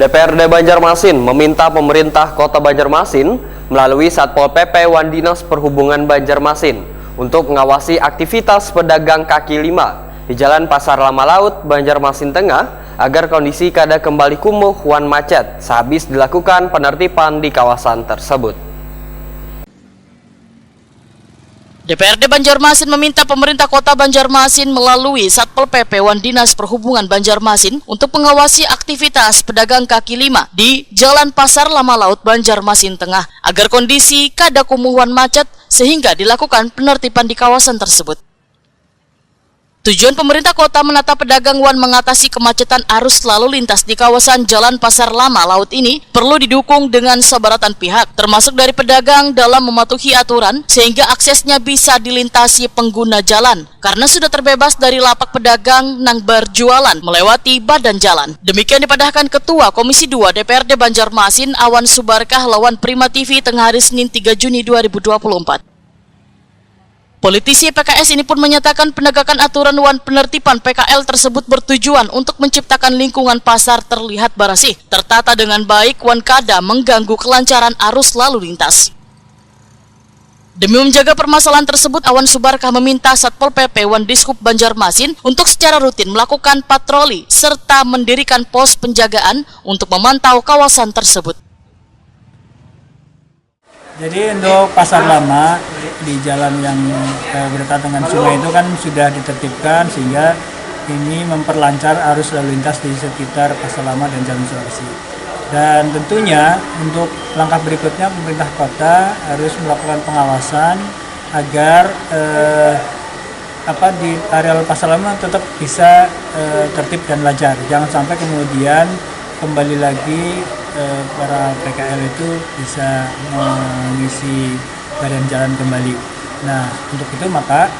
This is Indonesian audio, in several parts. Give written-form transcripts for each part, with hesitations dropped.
DPRD Banjarmasin meminta pemerintah Kota Banjarmasin melalui Satpol PP Wan Dinas Perhubungan Banjarmasin untuk mengawasi aktivitas pedagang kaki lima di Jalan Pasar Lama Laut, Banjarmasin Tengah agar kondisi kada kembali kumuh wan macet sehabis dilakukan penertiban di kawasan tersebut. DPRD Banjarmasin meminta pemerintah Kota Banjarmasin melalui Satpol PP Wan Dinas Perhubungan Banjarmasin untuk mengawasi aktivitas pedagang kaki lima di Jalan Pasar Lama Laut, Banjarmasin Tengah agar kondisi kada kumuh wan macet sehingga dilakukan penertiban di kawasan tersebut. Tujuan pemerintah kota menata pedagang wan mengatasi kemacetan arus lalu lintas di kawasan Jalan Pasar Lama Laut ini perlu didukung dengan sabaratan pihak, termasuk dari pedagang dalam mematuhi aturan sehingga aksesnya bisa dilintasi pengguna jalan karena sudah terbebas dari lapak pedagang nang berjualan melewati badan jalan. Demikian dipadahkan Ketua Komisi 2 DPRD Banjarmasin Awan Subarkah lawan Prima TV tengah hari Senin 3 Juni 2024. Politisi PKS ini pun menyatakan penegakan aturan wan penertiban PKL tersebut bertujuan untuk menciptakan lingkungan pasar terlihat bersih, tertata dengan baik wan kada mengganggu kelancaran arus lalu lintas. Demi menjaga permasalahan tersebut, Awan Subarkah meminta Satpol PP Wan Diskup Banjarmasin untuk secara rutin melakukan patroli serta mendirikan pos penjagaan untuk memantau kawasan tersebut. Jadi untuk pasar lama di jalan yang berdekatan dengan sungai itu kan sudah ditertibkan sehingga ini memperlancar arus lalu lintas di sekitar pasar lama dan Jalan Sulawesi. Dan tentunya untuk langkah berikutnya pemerintah kota harus melakukan pengawasan agar di areal pasar lama tetap bisa tertib dan lancar. Jangan sampai kemudian kembali lagi para PKL itu bisa mengisi badan jalan kembali. Nah, untuk itu maka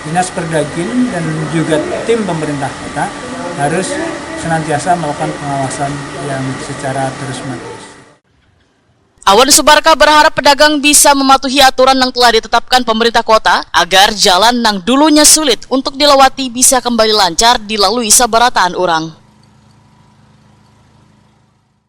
Dinas Perdagin dan juga tim pemerintah kota harus senantiasa melakukan pengawasan yang secara terus-menerus. Awan Subarkah berharap pedagang bisa mematuhi aturan yang telah ditetapkan pemerintah kota agar jalan yang dulunya sulit untuk dilewati bisa kembali lancar dilalui sabarataan orang.